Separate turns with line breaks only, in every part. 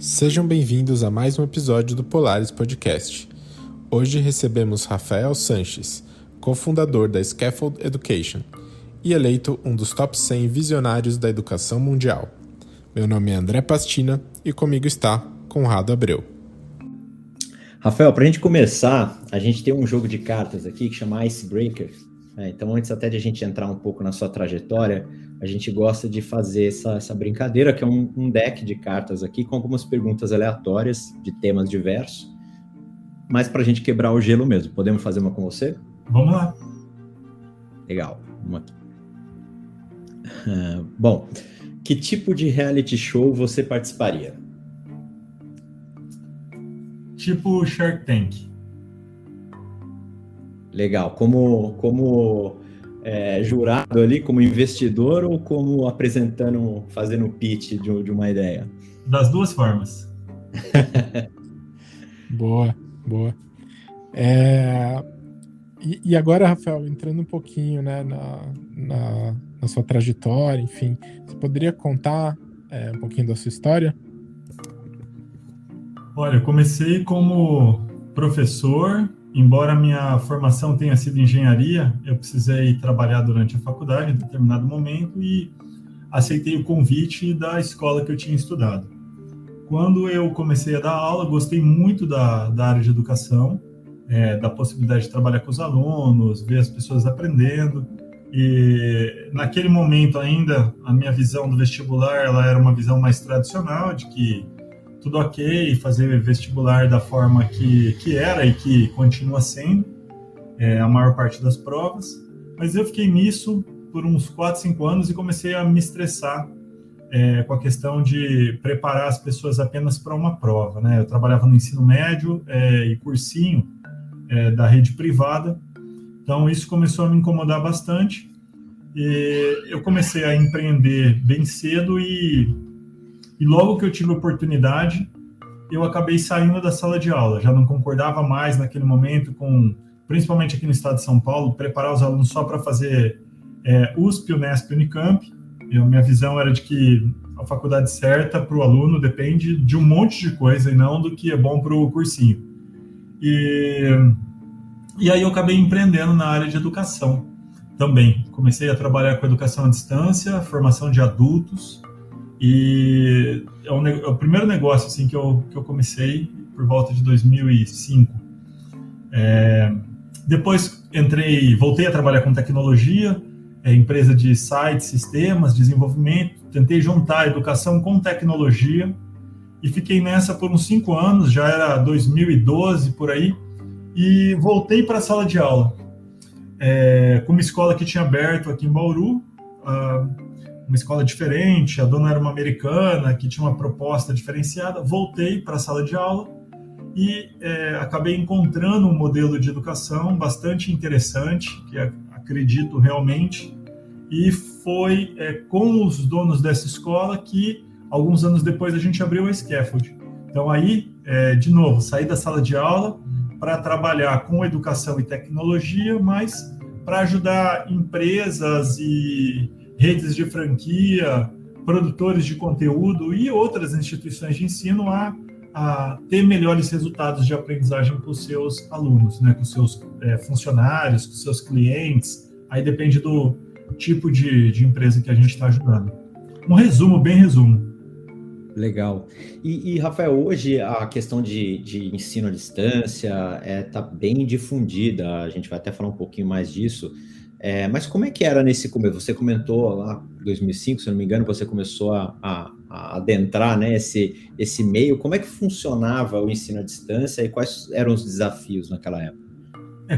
Sejam bem-vindos a mais um episódio do Polaris Podcast. Hoje recebemos Rafael Sanches, cofundador da Scaffold Education e eleito um dos top 100 visionários da educação mundial. Meu nome é André Pastina e comigo está Conrado Abreu.
Rafael, para a gente começar, a gente tem um jogo de cartas aqui que chama Icebreaker. Então, antes até de a gente entrar um pouco na sua trajetória, a gente gosta de fazer essa brincadeira, que é um deck de cartas aqui, com algumas perguntas aleatórias de temas diversos, mas para a gente quebrar o gelo mesmo. Podemos fazer uma com você?
Vamos lá.
Legal, vamos aqui. Bom, que tipo de reality show você participaria?
Tipo Shark Tank.
Legal, como jurado ali, como investidor ou como apresentando, fazendo pitch de uma ideia?
Das duas formas.
Boa. E agora, Rafael, entrando um pouquinho, né, na sua trajetória, enfim, você poderia contar um pouquinho da sua história?
Olha, eu comecei como professor. Embora a minha formação tenha sido engenharia, eu precisei trabalhar durante a faculdade em determinado momento e aceitei o convite da escola que eu tinha estudado. Quando eu comecei a dar aula, gostei muito da área de educação, da possibilidade de trabalhar com os alunos, ver as pessoas aprendendo. E naquele momento ainda, a minha visão do vestibular ela era uma visão mais tradicional, de que tudo ok, fazer vestibular da forma que era e que continua sendo a maior parte das provas, mas eu fiquei nisso por uns 4, 5 anos e comecei a me estressar com a questão de preparar as pessoas apenas para uma prova, né? Eu trabalhava no ensino médio e cursinho da rede privada, então isso começou a me incomodar bastante e eu comecei a empreender bem cedo e logo que eu tive a oportunidade, eu acabei saindo da sala de aula. Já não concordava mais naquele momento com, principalmente aqui no estado de São Paulo, preparar os alunos só para fazer USP, Unesp, Unicamp. Minha visão era de que a faculdade certa para o aluno depende de um monte de coisa e não do que é bom para o cursinho. E aí eu acabei empreendendo na área de educação também. Comecei a trabalhar com educação à distância, formação de adultos. E é o primeiro negócio assim, que eu comecei por volta de 2005. Depois voltei a trabalhar com tecnologia, empresa de sites, sistemas, desenvolvimento. Tentei juntar a educação com tecnologia e fiquei nessa por uns 5 anos, já era 2012 por aí, e voltei para a sala de aula. Com uma escola que tinha aberto aqui em Bauru, uma escola diferente, a dona era uma americana, que tinha uma proposta diferenciada. Voltei para a sala de aula e acabei encontrando um modelo de educação bastante interessante, que acredito realmente, e foi com os donos dessa escola que, alguns anos depois, a gente abriu a Scaffold. Então aí, de novo, saí da sala de aula para trabalhar com educação e tecnologia, mas para ajudar empresas e redes de franquia, produtores de conteúdo e outras instituições de ensino a ter melhores resultados de aprendizagem com os seus alunos, né, com os seus funcionários, com os seus clientes. Aí depende do tipo de empresa que a gente está ajudando. Um resumo, bem resumo.
Legal. E Rafael, hoje a questão de ensino à distância está bem difundida, a gente vai até falar um pouquinho mais disso. Mas como é que era nesse começo? Você comentou lá em 2005, se não me engano, você começou a adentrar, né, esse meio. Como é que funcionava o ensino à distância e quais eram os desafios naquela época?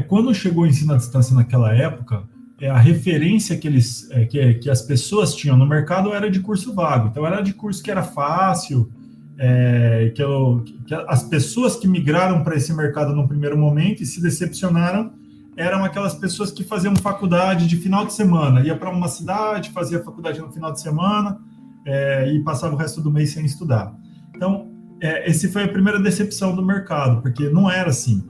Quando chegou o ensino à distância naquela época, a referência que as pessoas tinham no mercado era de curso vago. Então, era de curso que era fácil, que as pessoas que migraram para esse mercado no primeiro momento e se decepcionaram eram aquelas pessoas que faziam faculdade de final de semana, ia para uma cidade, fazia faculdade no final de semana e passava o resto do mês sem estudar. Então, essa foi a primeira decepção do mercado, porque não era assim.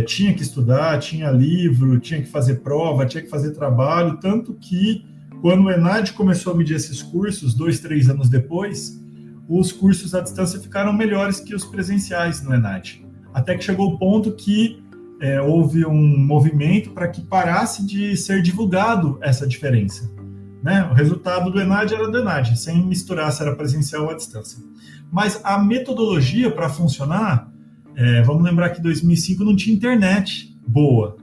Tinha que estudar, tinha livro, tinha que fazer prova, tinha que fazer trabalho, tanto que quando o ENAD começou a medir esses cursos, 2, 3 anos depois, os cursos à distância ficaram melhores que os presenciais no ENAD. Até que chegou o ponto que houve um movimento para que parasse de ser divulgado essa diferença, né? O resultado do ENAD era do ENAD, sem misturar se era presencial ou à distância. Mas a metodologia para funcionar, vamos lembrar que em 2005 não tinha internet boa.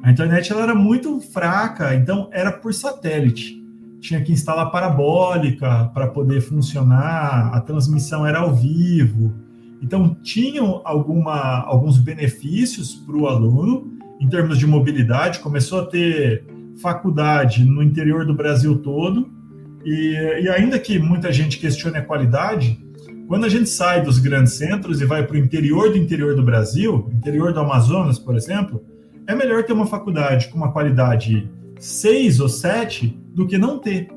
A internet ela era muito fraca, então era por satélite. Tinha que instalar parabólica para poder funcionar, a transmissão era ao vivo. Então, tinham alguns benefícios para o aluno, em termos de mobilidade. Começou a ter faculdade no interior do Brasil todo, e ainda que muita gente questione a qualidade, quando a gente sai dos grandes centros e vai para o interior do Brasil, interior do Amazonas, por exemplo, é melhor ter uma faculdade com uma qualidade 6 ou 7 do que não ter.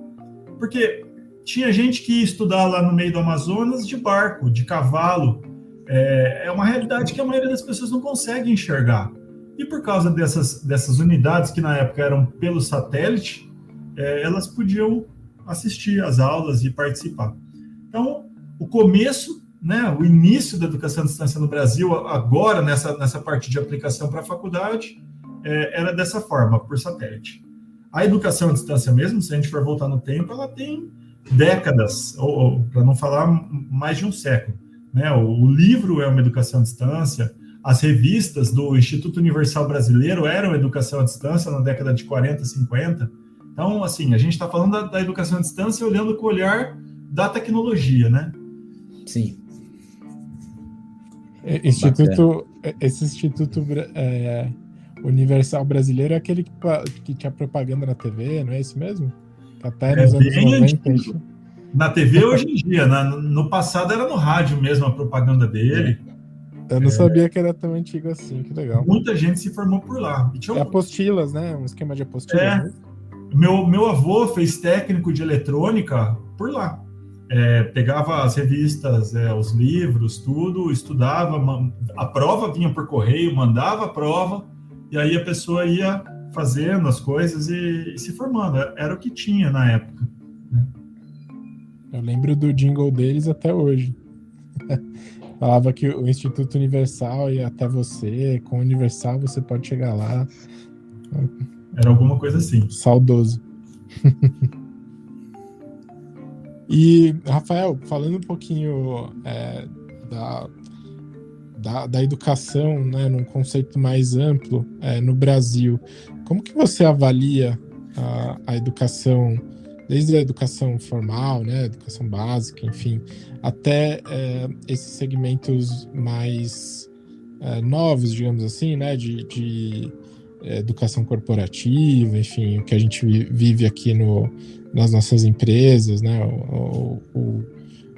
Porque tinha gente que ia estudar lá no meio do Amazonas de barco, de cavalo. É uma realidade que a maioria das pessoas não consegue enxergar. E por causa dessas unidades que na época eram pelo satélite, elas podiam assistir às aulas e participar. Então, o começo, né, o início da educação à distância no Brasil, agora nessa parte de aplicação para a faculdade, era dessa forma, por satélite. A educação à distância mesmo, se a gente for voltar no tempo, ela tem décadas, ou para não falar mais de um século, né? O livro é uma educação à distância, as revistas do Instituto Universal Brasileiro eram educação à distância na década de 40, 50. Então, assim, a gente está falando da educação à distância olhando com o olhar da tecnologia, né?
Sim.
Esse Instituto Universal Brasileiro é aquele que tinha propaganda na TV, não é isso mesmo? Até nos anos 90.
Na TV hoje em dia, no passado era no rádio mesmo a propaganda dele.
Eu não sabia que era tão antigo assim, que legal.
Muita gente se formou por lá.
Apostilas, né? Um esquema de apostilas. Né?
Meu avô fez técnico de eletrônica por lá. Pegava as revistas, os livros, tudo, estudava, a prova vinha por correio, mandava a prova, e aí a pessoa ia fazendo as coisas e se formando. Era o que tinha na época. Né?
Eu lembro do jingle deles até hoje. Falava que o Instituto Universal ia até você, com o Universal você pode chegar lá.
Era alguma coisa assim.
Saudoso. E, Rafael, falando um pouquinho da educação, né, num conceito mais amplo no Brasil, como que você avalia a educação, desde a educação formal, né, educação básica, enfim, até esses segmentos mais novos, digamos assim, né, de educação corporativa, enfim, o que a gente vive aqui nas nossas empresas, né?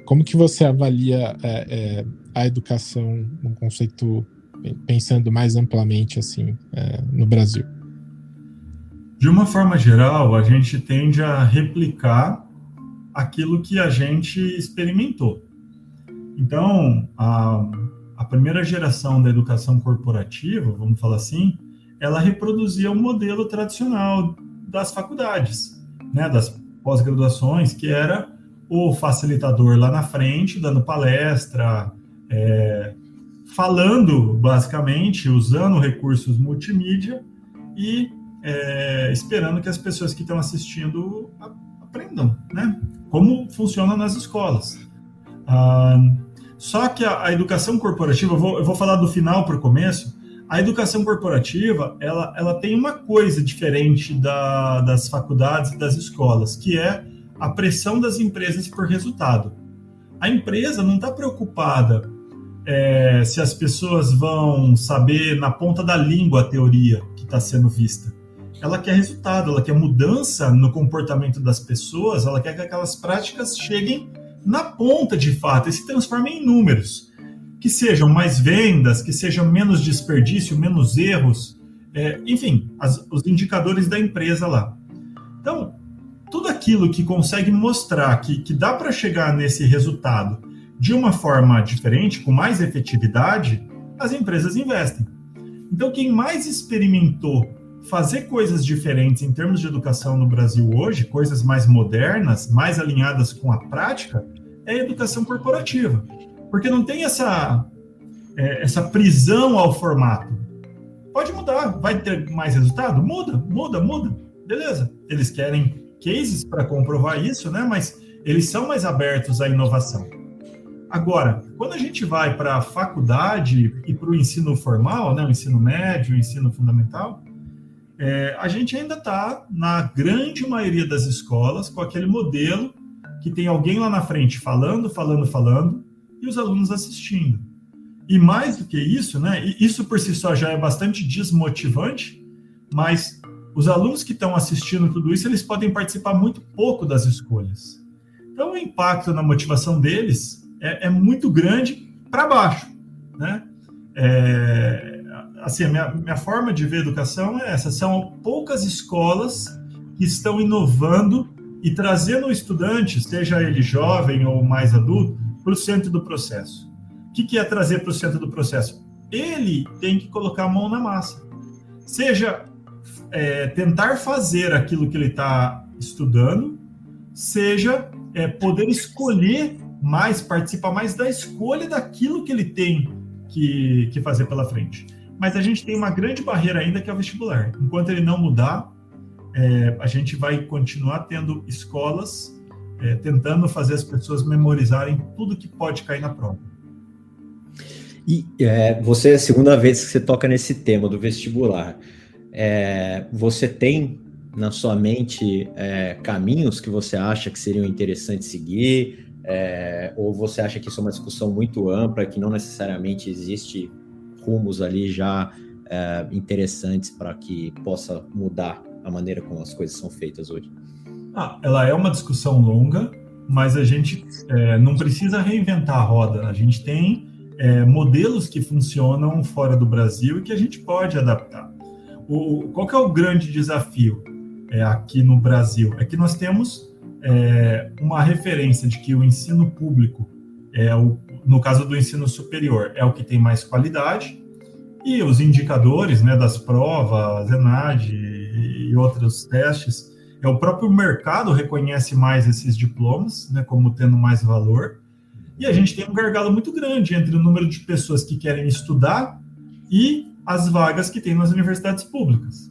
Como que você avalia a educação num conceito, pensando mais amplamente assim, no Brasil?
De uma forma geral, a gente tende a replicar aquilo que a gente experimentou. Então, a primeira geração da educação corporativa, vamos falar assim, ela reproduzia o modelo tradicional das faculdades, né, das pós-graduações, que era o facilitador lá na frente, dando palestra, falando, basicamente, usando recursos multimídia e esperando que as pessoas que estão assistindo aprendam, né, como funciona nas escolas. Só que a educação corporativa, eu vou falar do final para o começo. A educação corporativa, ela tem uma coisa diferente das faculdades e das escolas, que é a pressão das empresas por resultado. A empresa não está preocupada se as pessoas vão saber na ponta da língua a teoria que está sendo vista. Ela quer resultado, ela quer mudança no comportamento das pessoas, ela quer que aquelas práticas cheguem na ponta de fato e se transformem em números. Que sejam mais vendas, que sejam menos desperdício, menos erros, enfim, os indicadores da empresa lá. Então, tudo aquilo que consegue mostrar que dá para chegar nesse resultado de uma forma diferente, com mais efetividade, as empresas investem. Então, quem mais experimentou fazer coisas diferentes em termos de educação no Brasil hoje, coisas mais modernas, mais alinhadas com a prática, é a educação corporativa, porque não tem essa prisão ao formato. Pode mudar, vai ter mais resultado? Muda, beleza. Eles querem cases para comprovar isso, né? Mas eles são mais abertos à inovação. Agora, quando a gente vai para a faculdade e para o ensino formal, né, o ensino médio, o ensino fundamental, a gente ainda está, na grande maioria das escolas, com aquele modelo que tem alguém lá na frente falando, e os alunos assistindo. E mais do que isso, né, isso por si só já é bastante desmotivante, mas os alunos que estão assistindo tudo isso, eles podem participar muito pouco das escolhas. Então, o impacto na motivação deles é muito grande para baixo, né? Assim, a minha forma de ver educação é essa: são poucas escolas que estão inovando e trazendo o estudante, seja ele jovem ou mais adulto, para o centro do processo. O que é trazer para o centro do processo? Ele tem que colocar a mão na massa. Seja tentar fazer aquilo que ele está estudando, seja poder escolher mais, participar mais da escolha daquilo que ele tem que fazer pela frente. Mas a gente tem uma grande barreira ainda, que é o vestibular. Enquanto ele não mudar, a gente vai continuar tendo escolas tentando fazer as pessoas memorizarem tudo que pode cair na prova.
E você é a segunda vez que você toca nesse tema do vestibular. Você tem na sua mente caminhos que você acha que seriam interessantes seguir? Ou você acha que isso é uma discussão muito ampla, que não necessariamente existe rumos ali já interessantes para que possa mudar a maneira como as coisas são feitas hoje?
Ela é uma discussão longa, mas a gente não precisa reinventar a roda. A gente tem modelos que funcionam fora do Brasil e que a gente pode adaptar. Qual que é o grande desafio aqui no Brasil? É que nós temos uma referência de que o ensino público, no caso do ensino superior, é o que tem mais qualidade, e os indicadores, né, das provas, ENAD e outros testes, o próprio mercado reconhece mais esses diplomas, né, como tendo mais valor, e a gente tem um gargalo muito grande entre o número de pessoas que querem estudar e as vagas que tem nas universidades públicas.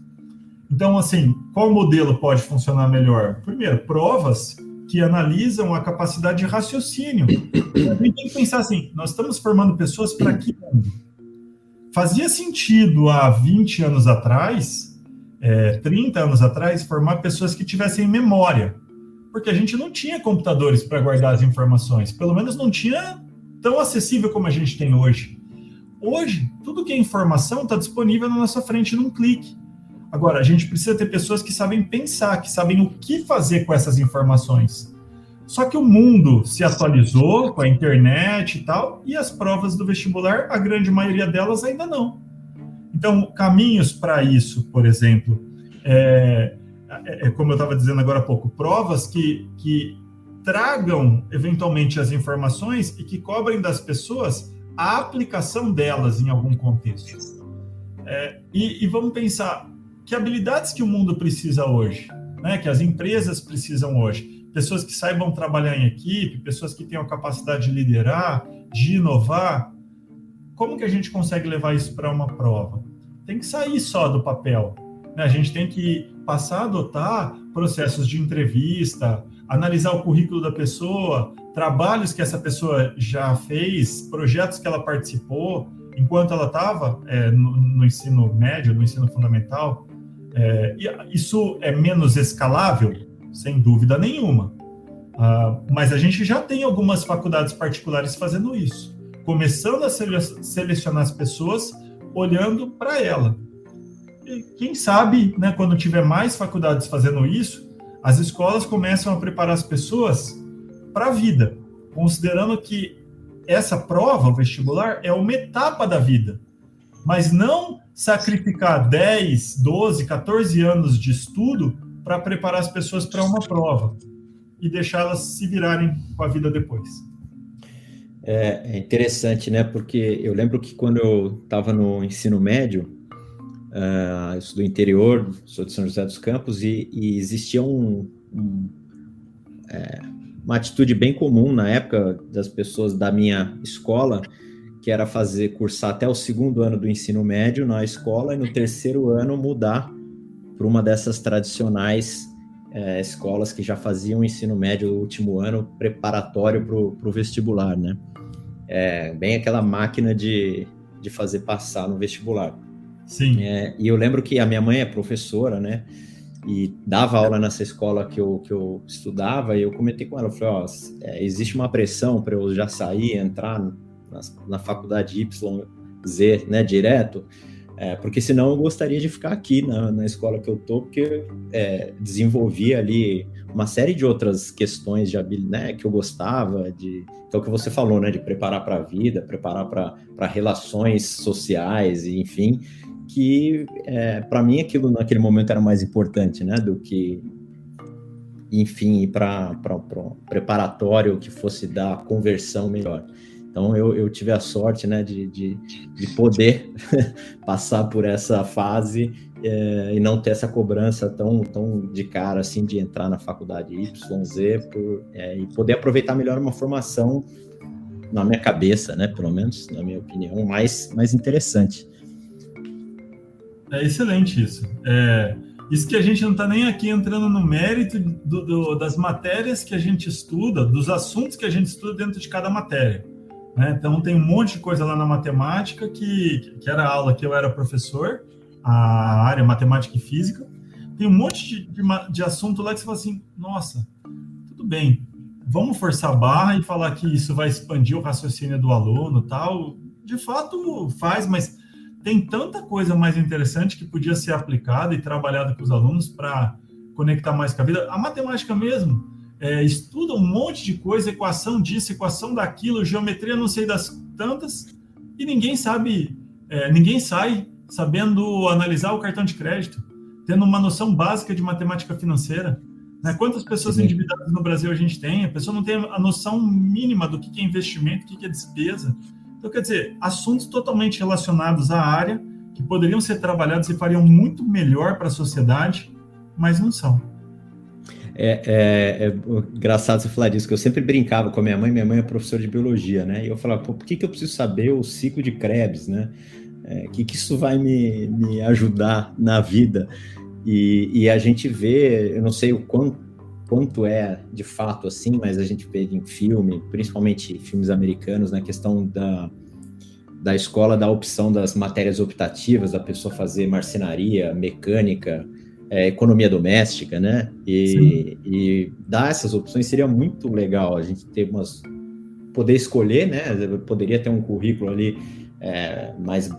Então, assim, qual modelo pode funcionar melhor? Primeiro, provas que analisam a capacidade de raciocínio. A gente tem que pensar assim: nós estamos formando pessoas para que mundo? Fazia sentido há 20 anos atrás, 30 anos atrás, formar pessoas que tivessem memória, porque a gente não tinha computadores para guardar as informações, pelo menos não tinha tão acessível como a gente tem hoje. Hoje, tudo que é informação está disponível na nossa frente num clique. Agora, a gente precisa ter pessoas que sabem pensar, que sabem o que fazer com essas informações. Só que o mundo se atualizou com a internet e tal, e as provas do vestibular, a grande maioria delas ainda não. Então, caminhos para isso, por exemplo, como eu estava dizendo agora há pouco, provas que tragam, eventualmente, as informações e que cobrem das pessoas a aplicação delas em algum contexto. E vamos pensar, que habilidades que o mundo precisa hoje, né? Que as empresas precisam hoje? Pessoas que saibam trabalhar em equipe, pessoas que tenham a capacidade de liderar, de inovar. Como que a gente consegue levar isso para uma prova? Tem que sair só do papel, né? A gente tem que passar a adotar processos de entrevista, analisar o currículo da pessoa, trabalhos que essa pessoa já fez, projetos que ela participou enquanto ela estava no ensino médio, no ensino fundamental. Isso é menos escalável? Sem dúvida nenhuma. Mas a gente já tem algumas faculdades particulares fazendo isso, começando a selecionar as pessoas olhando para ela. E quem sabe, né, quando tiver mais faculdades fazendo isso, as escolas começam a preparar as pessoas para a vida, considerando que essa prova, o vestibular, é uma etapa da vida, mas não sacrificar 10, 12, 14 anos de estudo para preparar as pessoas para uma prova e deixá-las se virarem com a vida depois.
É interessante, né? Porque eu lembro que quando eu estava no ensino médio, eu sou do interior, sou de São José dos Campos, e existia uma atitude bem comum na época das pessoas da minha escola, que era cursar até o 2º ano do ensino médio na escola e no 3º ano mudar para uma dessas tradicionais escolas que já faziam o ensino médio no último ano preparatório para o vestibular, né? Bem aquela máquina de fazer passar no vestibular.
Sim.
E eu lembro que a minha mãe é professora, né? E dava aula nessa escola que eu estudava, e eu comentei com ela, eu falei, existe uma pressão para eu já sair, entrar na faculdade YZ, né, direto, porque senão eu gostaria de ficar aqui na escola que eu tô, porque desenvolvi ali uma série de outras questões de habilidade, né, que eu gostava, que é o que você falou, né, de preparar para a vida, preparar para relações sociais, enfim, que para mim aquilo naquele momento era mais importante, né, do que, enfim, ir para preparatório que fosse dar conversão melhor. Então eu tive a sorte, né, de poder passar por essa fase e não ter essa cobrança tão de cara assim de entrar na faculdade YZ e poder aproveitar melhor uma formação, na minha cabeça, né, pelo menos na minha opinião, mais interessante.
É excelente isso. Isso que a gente não está nem aqui entrando no mérito das matérias que a gente estuda, dos assuntos que a gente estuda dentro de cada matéria, né? Então, tem um monte de coisa lá na matemática que era a aula que eu era professor, a área matemática e física. Tem um monte de assunto lá que você fala assim, nossa, tudo bem, vamos forçar a barra e falar que isso vai expandir o raciocínio do aluno e tal. De fato, faz, mas tem tanta coisa mais interessante que podia ser aplicada e trabalhada com os alunos para conectar mais com a vida. A matemática mesmo estuda um monte de coisa, equação disso, equação daquilo, geometria não sei das tantas, e ninguém sai sabendo analisar o cartão de crédito, tendo uma noção básica de matemática financeira. Né? Quantas pessoas endividadas no Brasil a gente tem? A pessoa não tem a noção mínima do que é investimento, o que é despesa. Então, quer dizer, assuntos totalmente relacionados à área, que poderiam ser trabalhados e fariam muito melhor para a sociedade, mas não são.
É engraçado você falar disso, que eu sempre brincava com a minha mãe é professora de biologia, né? E eu falava, por que eu preciso saber o ciclo de Krebs, né? Que isso vai me ajudar na vida? E a gente vê, eu não sei o quanto é de fato assim, mas a gente vê em filme, principalmente filmes americanos, na questão da escola, da opção das matérias optativas, da pessoa fazer marcenaria, mecânica, economia doméstica, né? E dar essas opções seria muito legal, a gente ter poder escolher, né? Poderia ter um currículo ali mais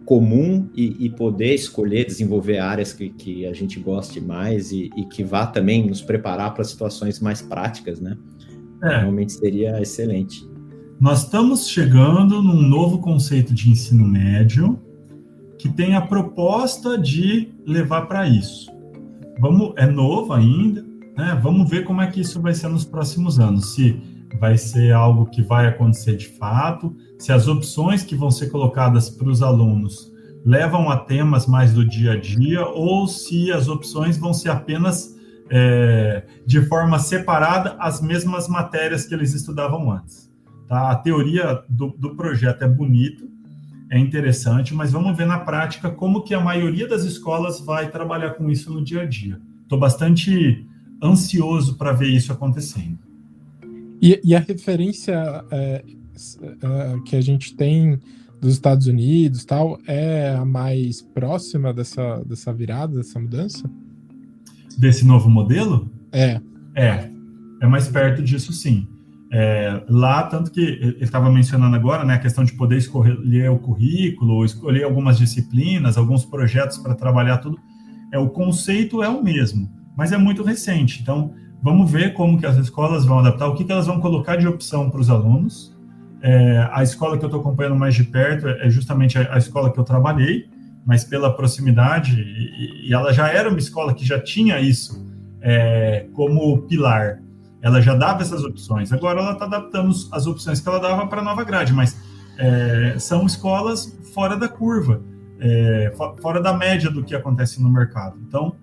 comum e poder escolher, desenvolver áreas que a gente goste mais e que vá também nos preparar para situações mais práticas, né? Realmente seria excelente.
Nós estamos chegando num novo conceito de ensino médio que tem a proposta de levar para isso. É novo ainda, né? Vamos ver como é que isso vai ser nos próximos anos, se vai ser algo que vai acontecer de fato, se as opções que vão ser colocadas para os alunos levam a temas mais do dia a dia, ou se as opções vão ser apenas de forma separada as mesmas matérias que eles estudavam antes. Tá? A teoria do projeto é bonito, é interessante, mas vamos ver na prática como que a maioria das escolas vai trabalhar com isso no dia a dia. Estou bastante ansioso para ver isso acontecendo.
E a referência que a gente tem dos Estados Unidos tal, é a mais próxima dessa virada, dessa mudança?
Desse novo modelo?
É
mais perto disso, sim. Lá, tanto que ele estava mencionando agora, né, a questão de poder escolher o currículo, escolher algumas disciplinas, alguns projetos para trabalhar tudo, o conceito é o mesmo, mas é muito recente. Então, vamos ver como que as escolas vão adaptar, o que elas vão colocar de opção para os alunos. A escola que eu estou acompanhando mais de perto é justamente a escola que eu trabalhei, mas pela proximidade, e ela já era uma escola que já tinha isso como pilar. Ela já dava essas opções. Agora ela está adaptando as opções que ela dava para a nova grade, mas são escolas fora da curva, fora da média do que acontece no mercado. Então,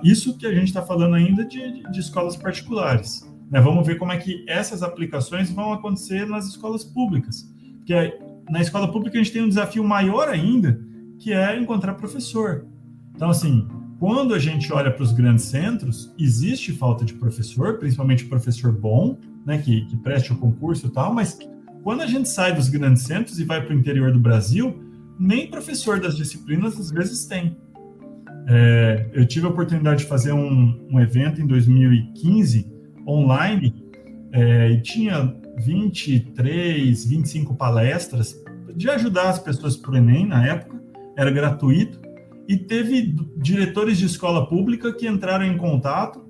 isso que a gente está falando ainda de escolas particulares. né? Vamos ver como é que essas aplicações vão acontecer nas escolas públicas. Porque na escola pública a gente tem um desafio maior ainda, que é encontrar professor. Então, assim, quando a gente olha para os grandes centros, existe falta de professor, principalmente professor bom, né, que preste o concurso e tal, mas quando a gente sai dos grandes centros e vai para o interior do Brasil, nem professor das disciplinas às vezes tem. Eu tive a oportunidade de fazer um evento em 2015, online, e tinha 23, 25 palestras de ajudar as pessoas para o Enem na época, era gratuito, e teve diretores de escola pública que entraram em contato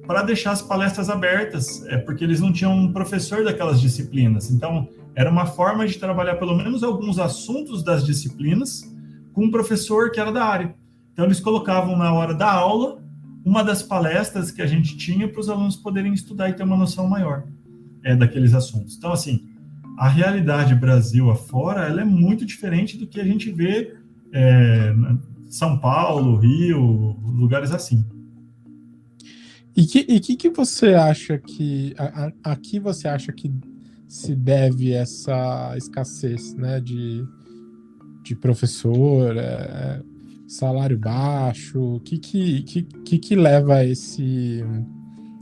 para deixar as palestras abertas, porque eles não tinham um professor daquelas disciplinas. Então, era uma forma de trabalhar pelo menos alguns assuntos das disciplinas com um professor que era da área. Então, eles colocavam na hora da aula uma das palestras que a gente tinha para os alunos poderem estudar e ter uma noção maior daqueles assuntos. Então, assim, a realidade Brasil afora, ela é muito diferente do que a gente vê São Paulo, Rio, lugares assim.
E que você acha que aqui você acha que se deve essa escassez, né, de professor, salário baixo? O que leva a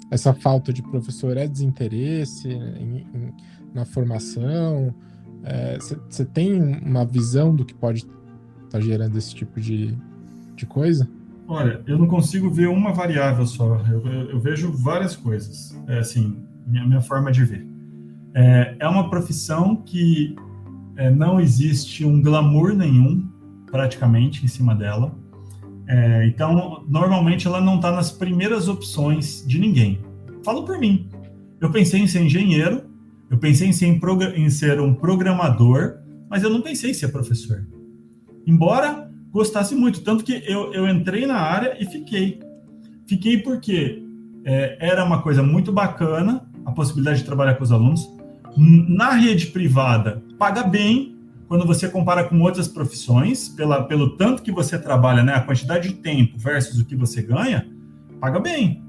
essa falta de professor? É desinteresse na formação? Você tem uma visão do que pode estar gerando esse tipo de coisa?
Olha, eu não consigo ver uma variável só. Eu vejo várias coisas. Assim, minha forma de ver. É uma profissão que não existe um glamour nenhum, praticamente, em cima dela. Então, normalmente, ela não está nas primeiras opções de ninguém. Falo por mim. Eu pensei em ser engenheiro, eu pensei em ser um programador, mas eu não pensei em ser professor. Embora gostasse muito, tanto que eu entrei na área e fiquei. Fiquei porque era uma coisa muito bacana, a possibilidade de trabalhar com os alunos. Na rede privada, paga bem, quando você compara com outras profissões, pelo tanto que você trabalha, né, a quantidade de tempo versus o que você ganha, paga bem.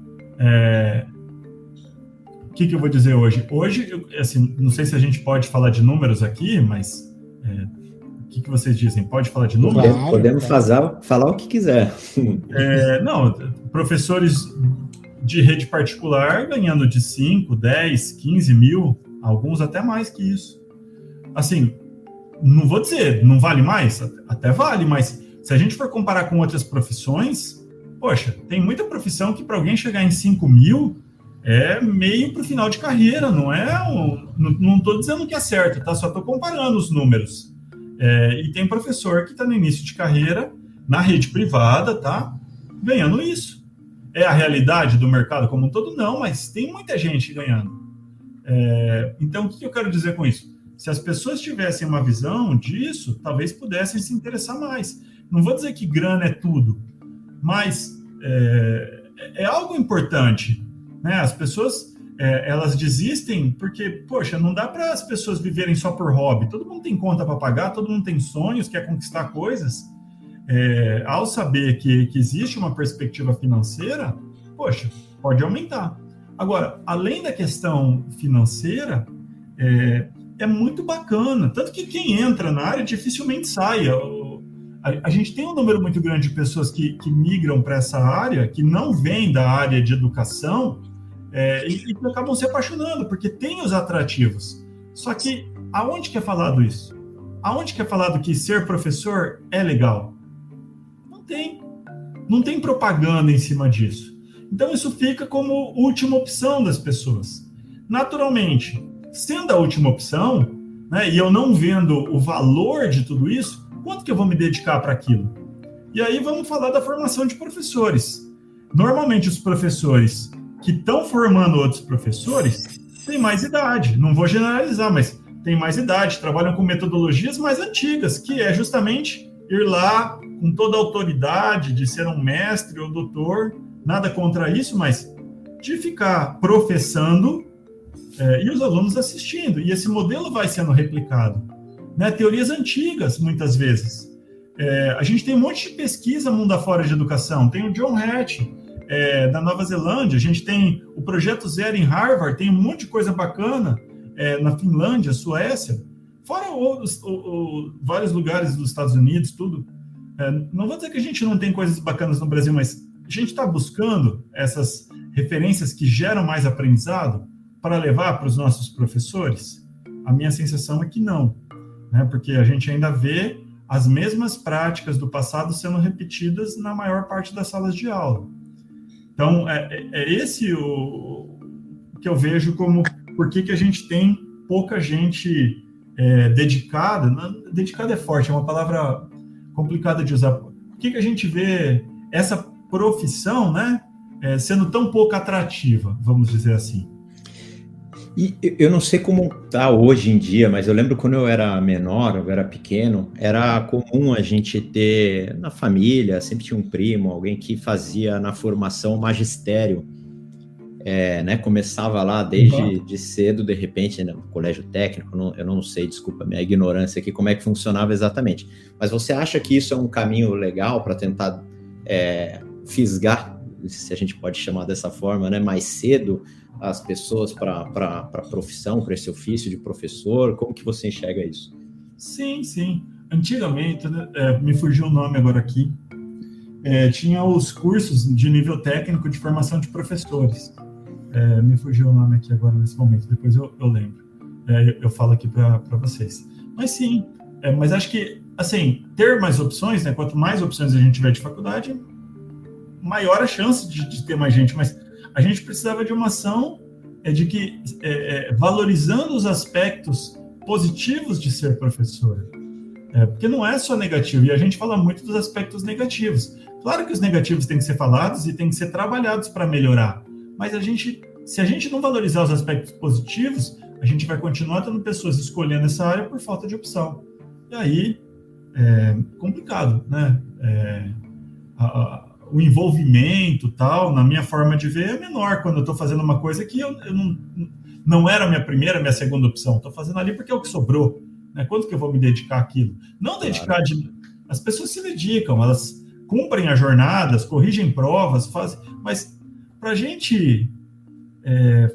O que eu vou dizer hoje? Hoje, assim, não sei se a gente pode falar de números aqui, mas... O que vocês dizem? Pode falar de número?
Claro, podemos falar o que quiser.
Não, professores de rede particular ganhando de 5, 10, 15 mil, alguns até mais que isso. Assim, não vou dizer, não vale mais? Até vale, mas se a gente for comparar com outras profissões, poxa, tem muita profissão que para alguém chegar em 5 mil é meio para o final de carreira, não é? Não estou dizendo que é certo, tá? Só estou comparando os números. E tem professor que está no início de carreira, na rede privada, tá? Ganhando isso. É a realidade do mercado como um todo? Não, mas tem muita gente ganhando. Então, o que eu quero dizer com isso? Se as pessoas tivessem uma visão disso, talvez pudessem se interessar mais. Não vou dizer que grana é tudo, mas é algo importante, né? As pessoas... elas desistem porque, poxa, não dá para as pessoas viverem só por hobby. Todo mundo tem conta para pagar, todo mundo tem sonhos, quer conquistar coisas. Ao saber que existe uma perspectiva financeira, poxa, pode aumentar. Agora, além da questão financeira, é muito bacana. Tanto que quem entra na área dificilmente sai. A gente tem um número muito grande de pessoas que migram para essa área, que não vêm da área de educação, e que acabam se apaixonando, porque tem os atrativos. Só que, aonde que é falado isso? Aonde que é falado que ser professor é legal? Não tem. Não tem propaganda em cima disso. Então, isso fica como última opção das pessoas. Naturalmente, sendo a última opção, né, e eu não vendo o valor de tudo isso, quanto que eu vou me dedicar para aquilo? E aí vamos falar da formação de professores. Normalmente, os professores que estão formando outros professores têm mais idade. Não vou generalizar, mas têm mais idade, trabalham com metodologias mais antigas, que é justamente ir lá com toda a autoridade de ser um mestre ou doutor, nada contra isso, mas de ficar professando e os alunos assistindo. E esse modelo vai sendo replicado. Né? Teorias antigas, muitas vezes. A gente tem um monte de pesquisa mundo afora de educação. Tem o John Hatch, na Nova Zelândia, a gente tem o Projeto Zero em Harvard, tem um monte de coisa bacana na Finlândia, Suécia, fora vários lugares dos Estados Unidos, tudo. Não vou dizer que a gente não tem coisas bacanas no Brasil, mas a gente está buscando essas referências que geram mais aprendizado para levar para os nossos professores? A minha sensação é que não, né? Porque a gente ainda vê as mesmas práticas do passado sendo repetidas na maior parte das salas de aula. Então, esse o que eu vejo como por que a gente tem pouca gente dedicada. Dedicada é forte, é uma palavra complicada de usar. Por que a gente vê essa profissão, né, sendo tão pouco atrativa, vamos dizer assim?
E eu não sei como está hoje em dia, mas eu lembro quando eu era menor, eu era pequeno, era comum a gente ter na família, sempre tinha um primo, alguém que fazia na formação magistério, né, começava lá desde de cedo, de repente, no colégio técnico, eu não sei, desculpa a minha ignorância aqui, como é que funcionava exatamente. Mas você acha que isso é um caminho legal para tentar fisgar, se a gente pode chamar dessa forma, né, mais cedo as pessoas para a profissão, para esse ofício de professor? Como que você enxerga isso?
Sim, sim. Antigamente, me fugiu o nome agora aqui, tinha os cursos de nível técnico de formação de professores. Me fugiu o nome aqui agora nesse momento, depois eu lembro. Eu falo aqui para vocês. Mas sim, mas acho que, assim, ter mais opções, né? Quanto mais opções a gente tiver de faculdade, maior a chance de ter mais gente. Mas a gente precisava de uma ação de que, valorizando os aspectos positivos de ser professor. Porque não é só negativo, e a gente fala muito dos aspectos negativos. Claro que os negativos têm que ser falados e têm que ser trabalhados para melhorar. Mas se a gente não valorizar os aspectos positivos, a gente vai continuar tendo pessoas escolhendo essa área por falta de opção. E aí, complicado, né? O envolvimento, tal, na minha forma de ver, é menor quando eu estou fazendo uma coisa que eu não era a minha primeira, a minha segunda opção. Estou fazendo ali porque é o que sobrou. Né? Quanto que eu vou me dedicar àquilo? Não dedicar As pessoas se dedicam, elas cumprem as jornadas, corrigem provas, mas para a gente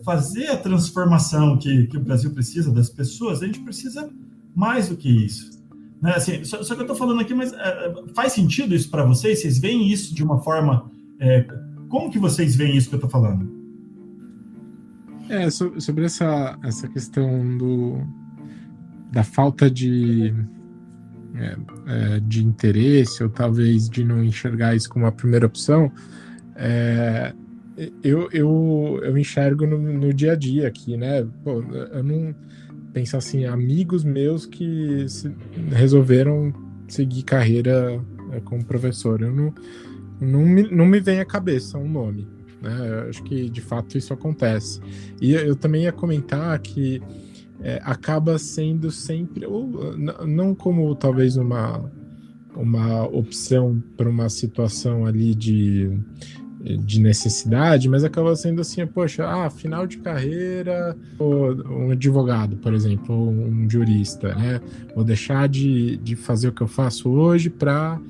fazer a transformação que o Brasil precisa das pessoas, a gente precisa mais do que isso. Né? Assim, só que eu estou falando aqui, mas faz sentido isso para vocês? Vocês veem isso de uma forma... como que vocês veem isso que eu estou falando?
Sobre essa questão da falta de interesse, ou talvez de não enxergar isso como a primeira opção, eu enxergo no dia a dia aqui, né? Pô, eu não penso assim, amigos meus que resolveram seguir carreira como professor. Não me vem à cabeça um nome, né? Eu acho que de fato isso acontece. E eu também ia comentar que acaba sendo sempre, ou não como talvez uma opção para uma situação ali de necessidade, mas acaba sendo assim, poxa, final de carreira, um advogado, por exemplo, ou um jurista, né? Vou deixar de fazer o que eu faço hoje para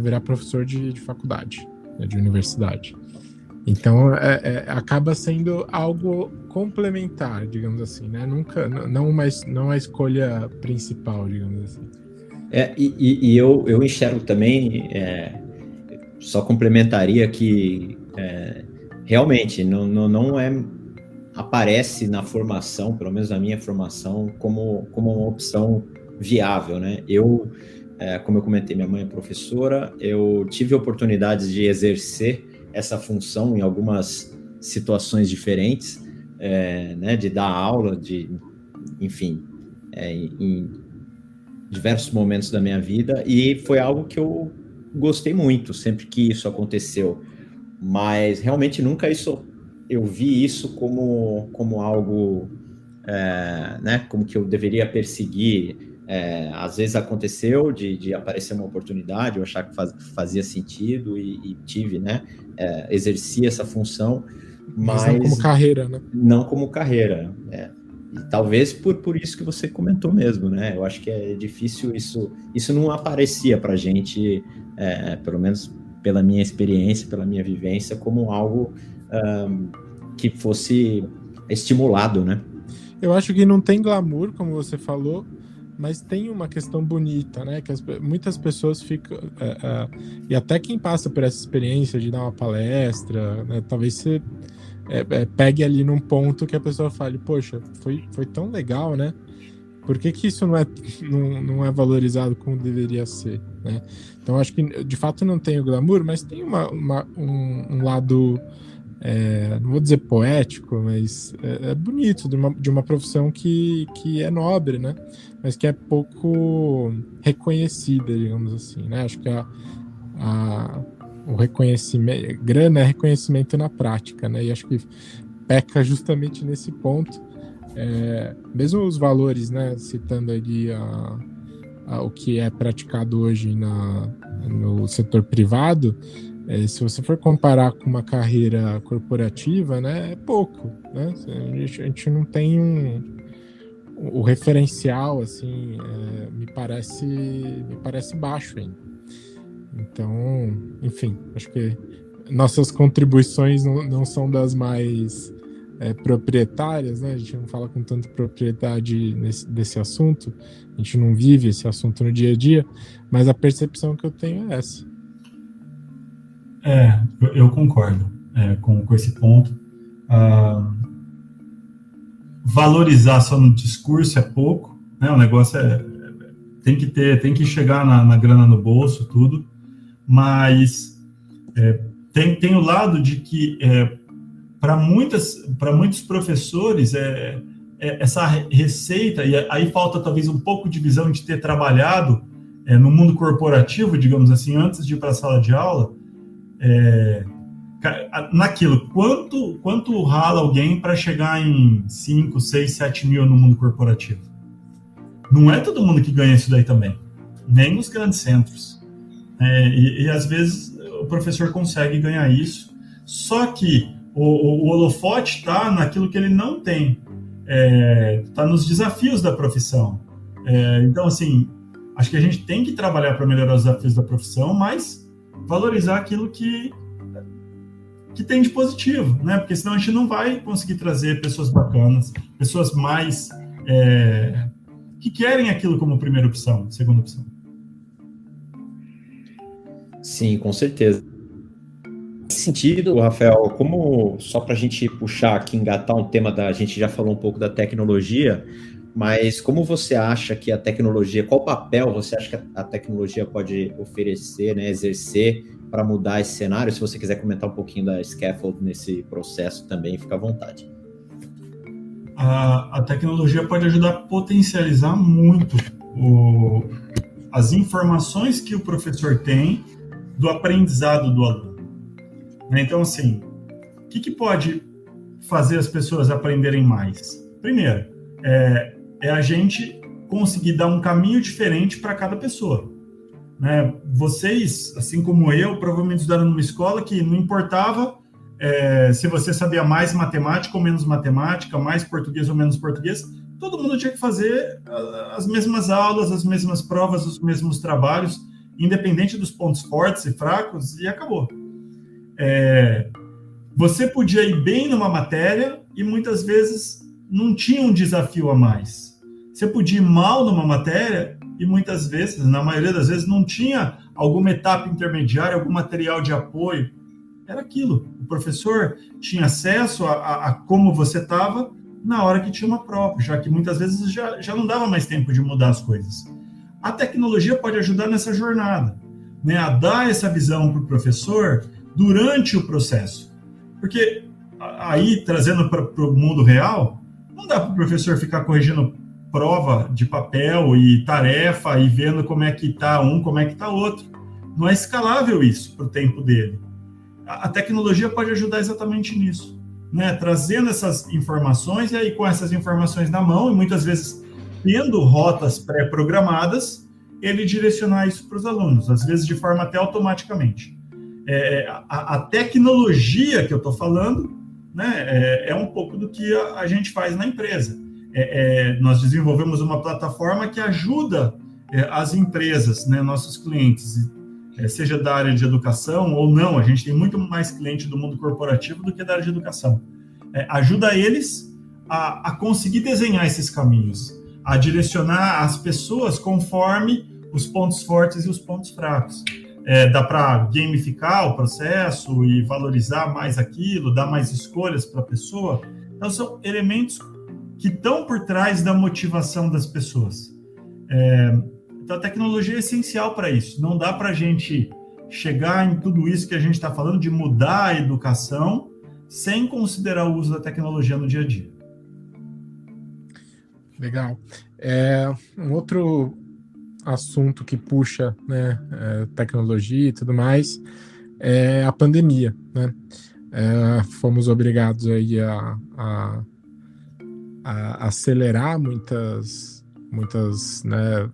virar professor de faculdade, né, de universidade. Então, acaba sendo algo complementar, digamos assim, né? Não a escolha principal, digamos assim.
E eu enxergo também, só complementaria que realmente não aparece na formação, pelo menos na minha formação, como uma opção viável, né? Como eu comentei, minha mãe é professora, eu tive oportunidades de exercer essa função em algumas situações diferentes, né, de dar aula, enfim, em diversos momentos da minha vida, e foi algo que eu gostei muito sempre que isso aconteceu, mas realmente nunca eu vi isso como algo, né, como que eu deveria perseguir. Às vezes aconteceu de aparecer uma oportunidade, eu achar que fazia sentido e tive, né, exerci essa função, mas
não como carreira, né?
Não como carreira, E talvez por isso que você comentou mesmo, né? Eu acho que é difícil isso não aparecia pra gente, pelo menos pela minha experiência, pela minha vivência, como algo que fosse estimulado, né?
Eu acho que não tem glamour, como você falou, mas tem uma questão bonita, né? Que muitas pessoas ficam... e até quem passa por essa experiência de dar uma palestra, né, talvez você pegue ali num ponto que a pessoa fale, poxa, foi tão legal, né? Por que isso não é valorizado como deveria ser, né? Então, acho que, de fato, não tem o glamour, mas tem um lado... não vou dizer poético, mas é bonito de uma profissão que é nobre, né? Mas que é pouco reconhecida, digamos assim, né? Acho que o reconhecimento, grana é reconhecimento na prática, né? E acho que peca justamente nesse ponto. Mesmo os valores, né? Citando ali o que é praticado hoje no setor privado. Se você for comparar com uma carreira corporativa, né, é pouco, né? A gente não tem o referencial, assim, me parece baixo ainda. Então, enfim, acho que nossas contribuições não são das mais proprietárias, né? A gente não fala com tanta propriedade desse assunto, a gente não vive esse assunto no dia a dia, mas a percepção que eu tenho é essa.
Eu concordo com esse ponto. Valorizar só no discurso é pouco, né? O negócio tem que chegar na grana no bolso, tudo, mas tem o lado de que para muitos professores essa receita, e aí falta talvez um pouco de visão de ter trabalhado no mundo corporativo, digamos assim, antes de ir para a sala de aula, naquilo, quanto rala alguém para chegar em 5, 6, 7 mil no mundo corporativo? Não é todo mundo que ganha isso daí também, nem nos grandes centros. E às vezes o professor consegue ganhar isso, só que o holofote está naquilo que ele não tem, está nos desafios da profissão. Então, assim, acho que a gente tem que trabalhar para melhorar os desafios da profissão, mas valorizar aquilo que tem de positivo, né? Porque senão a gente não vai conseguir trazer pessoas bacanas, pessoas mais que querem aquilo como primeira opção, segunda opção.
Sim, com certeza. Nesse sentido, Rafael, como só para a gente puxar aqui, engatar um tema a gente já falou um pouco da tecnologia, mas como você acha que a tecnologia, qual papel você acha que a tecnologia pode oferecer, né, exercer para mudar esse cenário? Se você quiser comentar um pouquinho da Scaffold nesse processo também, fica à vontade.
A tecnologia pode ajudar a potencializar muito as informações que o professor tem do aprendizado do aluno. Então, assim, o que pode fazer as pessoas aprenderem mais? Primeiro, a gente conseguir dar um caminho diferente para cada pessoa. Né? Vocês, assim como eu, provavelmente estudaram numa escola que não importava se você sabia mais matemática ou menos matemática, mais português ou menos português, todo mundo tinha que fazer as mesmas aulas, as mesmas provas, os mesmos trabalhos, independente dos pontos fortes e fracos, e acabou. Você podia ir bem numa matéria e muitas vezes não tinha um desafio a mais. Você podia ir mal numa matéria e muitas vezes, na maioria das vezes, não tinha alguma etapa intermediária, algum material de apoio. Era aquilo. O professor tinha acesso a como você estava na hora que tinha uma prova, já que muitas vezes já não dava mais tempo de mudar as coisas. A tecnologia pode ajudar nessa jornada, né, a dar essa visão para o professor durante o processo. Porque aí, trazendo para o mundo real, não dá para o professor ficar corrigindo prova de papel e tarefa e vendo como é que está um, como é que está outro. Não é escalável isso para o tempo dele. A tecnologia pode ajudar exatamente nisso, né? Trazendo essas informações e aí com essas informações na mão e muitas vezes tendo rotas pré-programadas, ele direcionar isso para os alunos, às vezes de forma até automaticamente. A tecnologia que eu estou falando, né, é um pouco do que a gente faz na empresa. Nós desenvolvemos uma plataforma que ajuda as empresas, né, nossos clientes, seja da área de educação ou não, a gente tem muito mais cliente do mundo corporativo do que da área de educação. Ajuda eles a conseguir desenhar esses caminhos, a direcionar as pessoas conforme os pontos fortes e os pontos fracos. Dá para gamificar o processo e valorizar mais aquilo, dar mais escolhas para a pessoa. Então, são elementos que estão por trás da motivação das pessoas. Então, a tecnologia é essencial para isso. Não dá para a gente chegar em tudo isso que a gente está falando, de mudar a educação, sem considerar o uso da tecnologia no dia a dia.
Legal. Um outro assunto que puxa, né, tecnologia e tudo mais, é a pandemia, né? Fomos obrigados aí a acelerar muitas né,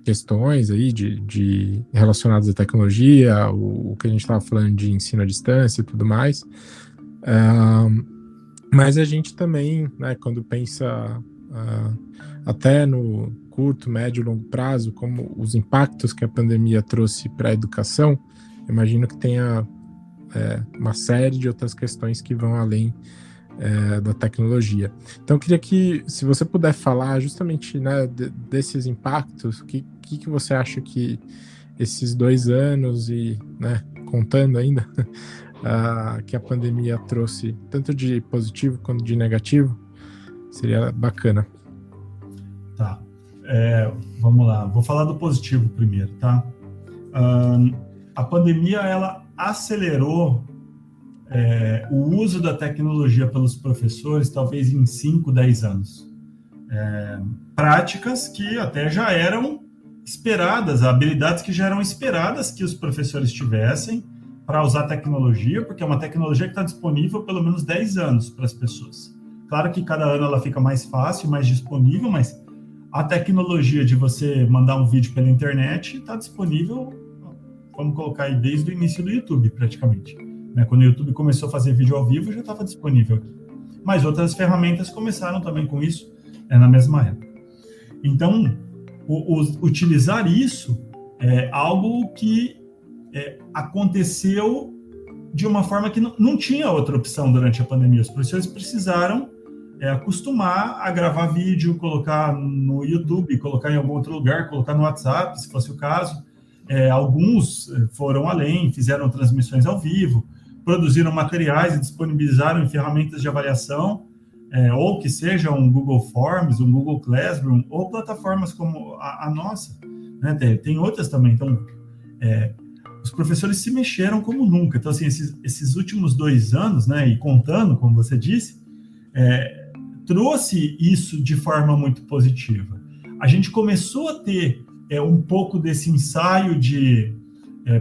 questões aí de relacionadas à tecnologia, o que a gente estava falando de ensino à distância e tudo mais. Mas a gente também, né, quando pensa até no curto, médio e longo prazo, como os impactos que a pandemia trouxe para a educação, imagino que tenha uma série de outras questões que vão além da tecnologia. Então, eu queria que, se você puder falar justamente, né, desses impactos, o que você acha que esses 2 anos e, né, contando ainda, que a pandemia trouxe, tanto de positivo quanto de negativo, seria bacana.
Tá. Vamos lá. Vou falar do positivo primeiro, tá? A pandemia, ela acelerou o uso da tecnologia pelos professores, talvez em 5, 10 anos. Práticas que até já eram esperadas, habilidades que já eram esperadas que os professores tivessem para usar tecnologia, porque é uma tecnologia que está disponível pelo menos 10 anos para as pessoas. Claro que cada ano ela fica mais fácil, mais disponível, mas a tecnologia de você mandar um vídeo pela internet está disponível, vamos colocar aí, desde o início do YouTube, praticamente. Quando o YouTube começou a fazer vídeo ao vivo, já estava disponível aqui. Mas outras ferramentas começaram também com isso, na mesma época. Então, utilizar isso é algo que aconteceu de uma forma que não tinha outra opção durante a pandemia. Os professores precisaram acostumar a gravar vídeo, colocar no YouTube, colocar em algum outro lugar, colocar no WhatsApp, se fosse o caso. Alguns foram além, fizeram transmissões ao vivo, produziram materiais e disponibilizaram em ferramentas de avaliação, ou que seja um Google Forms, um Google Classroom, ou plataformas como a nossa, né? Tem outras também. Então, os professores se mexeram como nunca. Então, assim, esses últimos 2 anos, né, e contando, como você disse, trouxe isso de forma muito positiva. A gente começou a ter um pouco desse ensaio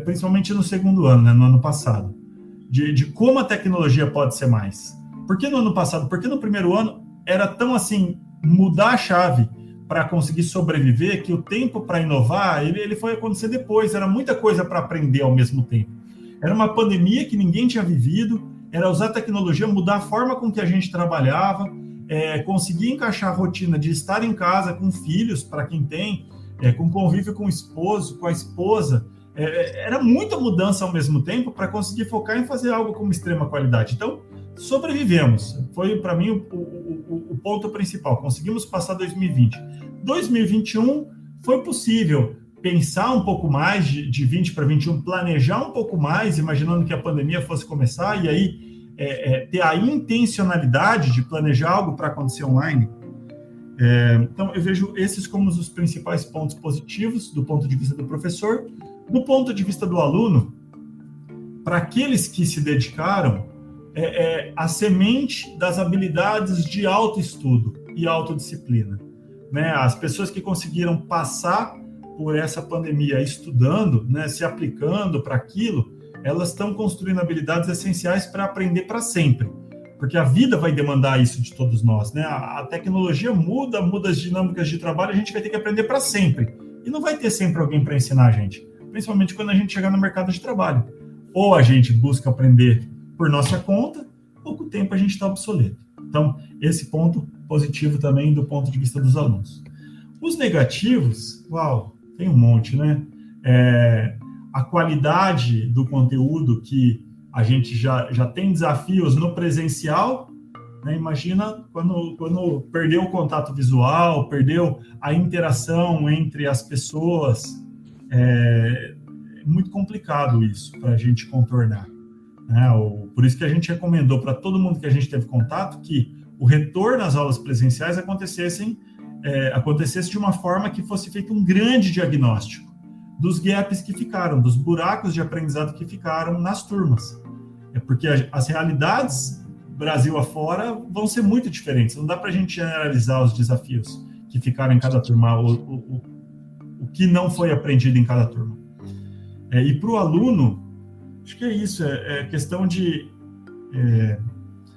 principalmente no 2º ano, né, no ano passado, de como a tecnologia pode ser mais. Por que no ano passado? Porque no 1º ano era tão assim, mudar a chave para conseguir sobreviver, que o tempo para inovar, ele foi acontecer depois, era muita coisa para aprender ao mesmo tempo. Era uma pandemia que ninguém tinha vivido, era usar a tecnologia, mudar a forma com que a gente trabalhava, conseguir encaixar a rotina de estar em casa com filhos, para quem tem, com convívio com o esposo, com a esposa. Era muita mudança ao mesmo tempo para conseguir focar em fazer algo com extrema qualidade. Então, sobrevivemos. Foi, para mim, o ponto principal. Conseguimos passar 2020. 2021 foi possível pensar um pouco mais de 20 para 21, planejar um pouco mais, imaginando que a pandemia fosse começar, e aí ter a intencionalidade de planejar algo para acontecer online. Então, eu vejo esses como os principais pontos positivos do ponto de vista do professor. Do ponto de vista do aluno, para aqueles que se dedicaram, a semente das habilidades de autoestudo e autodisciplina, né? As pessoas que conseguiram passar por essa pandemia estudando, né, se aplicando para aquilo, elas estão construindo habilidades essenciais para aprender para sempre, porque a vida vai demandar isso de todos nós, né? A tecnologia muda as dinâmicas de trabalho, a gente vai ter que aprender para sempre, e não vai ter sempre alguém para ensinar a gente, principalmente quando a gente chegar no mercado de trabalho. Ou a gente busca aprender por nossa conta, ou com o tempo a gente está obsoleto. Então, esse ponto positivo também do ponto de vista dos alunos. Os negativos, tem um monte, né? a qualidade do conteúdo, que a gente já tem desafios no presencial, né? Imagina quando perdeu o contato visual, perdeu a interação entre as pessoas. É muito complicado isso para a gente contornar, né? Por isso que a gente recomendou para todo mundo que a gente teve contato que o retorno às aulas presenciais acontecesse de uma forma que fosse feito um grande diagnóstico dos gaps que ficaram, dos buracos de aprendizado que ficaram nas turmas. Porque as realidades Brasil afora vão ser muito diferentes. Não dá para a gente generalizar os desafios que ficaram em cada turma, o que não foi aprendido em cada turma. E para o aluno, acho que é isso, é questão de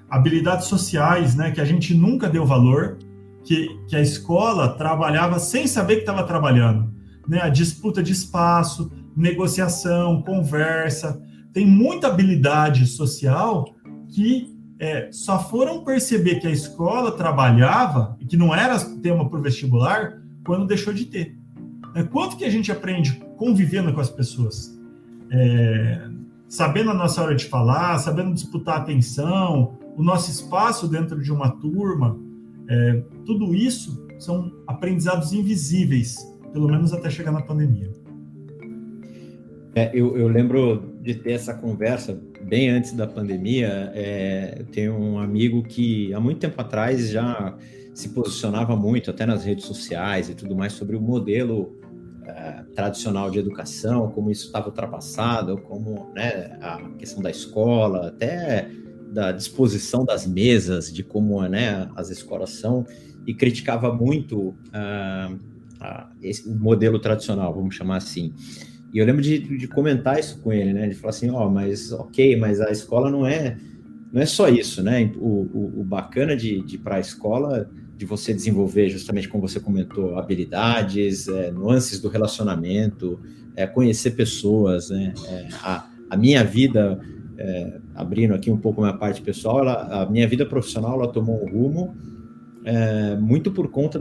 habilidades sociais, né, que a gente nunca deu valor, que a escola trabalhava sem saber que estava trabalhando, né, a disputa de espaço, negociação, conversa, tem muita habilidade social que só foram perceber que a escola trabalhava, e que não era tema para o vestibular, quando deixou de ter. Quanto que a gente aprende convivendo com as pessoas? Sabendo a nossa hora de falar, sabendo disputar a atenção, o nosso espaço dentro de uma turma, tudo isso são aprendizados invisíveis, pelo menos até chegar na pandemia.
Eu lembro de ter essa conversa bem antes da pandemia. Eu tenho um amigo que há muito tempo atrás já se posicionava muito, até nas redes sociais e tudo mais, sobre o modelo tradicional de educação, como isso estava ultrapassado, como, né, a questão da escola, até da disposição das mesas, de como, né, as escolas são, e criticava muito esse modelo tradicional, vamos chamar assim. E eu lembro de comentar isso com ele, né? Ele falou assim, mas a escola não é só isso, né? O bacana de ir para a escola, de você desenvolver, justamente como você comentou, habilidades, nuances do relacionamento, conhecer pessoas, né? A minha vida, abrindo aqui um pouco a minha parte pessoal, a minha vida profissional, ela tomou um rumo muito por conta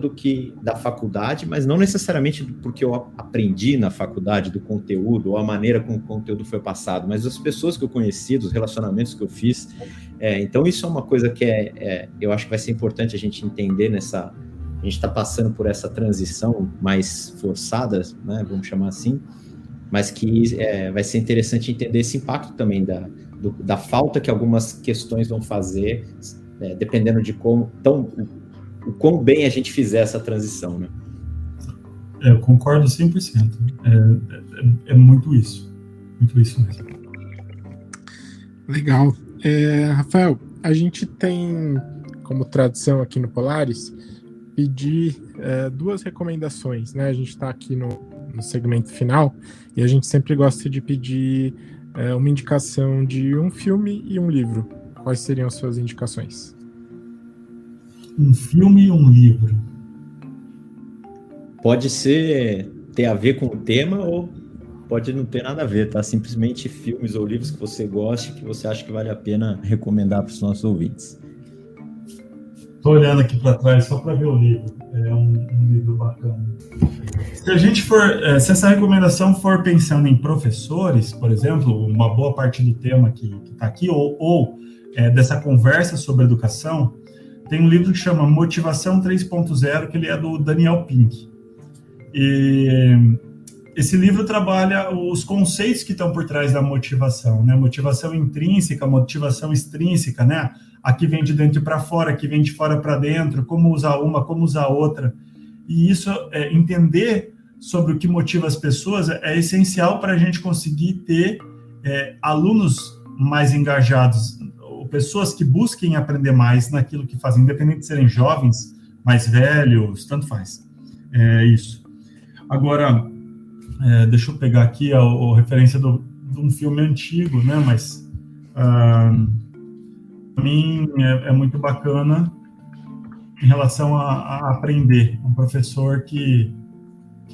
da faculdade, mas não necessariamente porque eu aprendi na faculdade do conteúdo, ou a maneira como o conteúdo foi passado, mas as pessoas que eu conheci, dos relacionamentos que eu fiz. Então isso é uma coisa que eu acho que vai ser importante a gente entender a gente está passando por essa transição mais forçada, né, vamos chamar assim, mas que vai ser interessante entender esse impacto também da falta que algumas questões vão fazer, dependendo de o quão bem a gente fizer essa transição, né?
Eu concordo 100%. É muito isso mesmo.
Legal. Rafael, a gente tem como tradição aqui no Polaris pedir 2 recomendações, né? A gente está aqui no segmento final e a gente sempre gosta de pedir uma indicação de um filme e um livro. Quais seriam as suas indicações?
Um filme e um livro.
Pode ter a ver com o tema ou pode não ter nada a ver, tá? Simplesmente filmes ou livros que você goste, que você acha que vale a pena recomendar para os nossos ouvintes.
Estou olhando aqui para trás só para ver o livro. É um livro bacana. Se essa recomendação for pensando em professores, por exemplo, uma boa parte do tema que está aqui, ou dessa conversa sobre educação, tem um livro que chama Motivação 3.0, que ele é do Daniel Pink. E esse livro trabalha os conceitos que estão por trás da motivação, né? Motivação intrínseca, motivação extrínseca, né? A que vem de dentro para fora, a que vem de fora para dentro, como usar uma, como usar outra. E isso, entender sobre o que motiva as pessoas é essencial para a gente conseguir ter alunos mais engajados, pessoas que busquem aprender mais naquilo que fazem, independente de serem jovens, mais velhos, tanto faz. Isso. Agora, deixa eu pegar aqui a referência de um filme antigo, né? Mas para mim é muito bacana em relação a aprender. Um professor que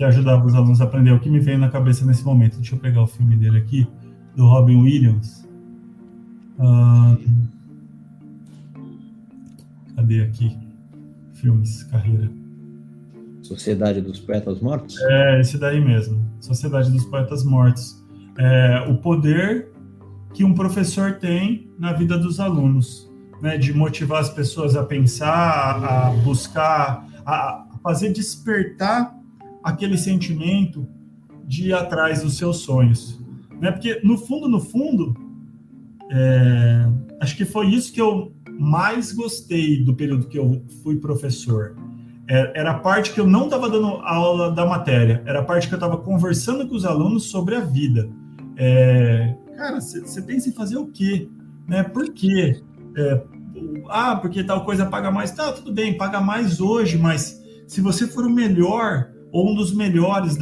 ajudava os alunos a aprender. O que me veio na cabeça nesse momento. Deixa eu pegar o filme dele aqui, do Robin Williams. Cadê aqui? Filmes, carreira.
Sociedade dos Poetas Mortos?
Esse daí mesmo, Sociedade dos Poetas Mortos. O poder que um professor tem na vida dos alunos, né, de motivar as pessoas a pensar, a buscar, a fazer despertar aquele sentimento de ir atrás dos seus sonhos. Né? Porque, no fundo, acho que foi isso que eu mais gostei do período que eu fui professor. Era a parte que eu não estava dando aula da matéria, era a parte que eu estava conversando com os alunos sobre a vida. Cara, você pensa em fazer o quê? Né? Por quê? Porque tal coisa paga mais. Tá, tudo bem, paga mais hoje, mas se você for o melhor ou um dos melhores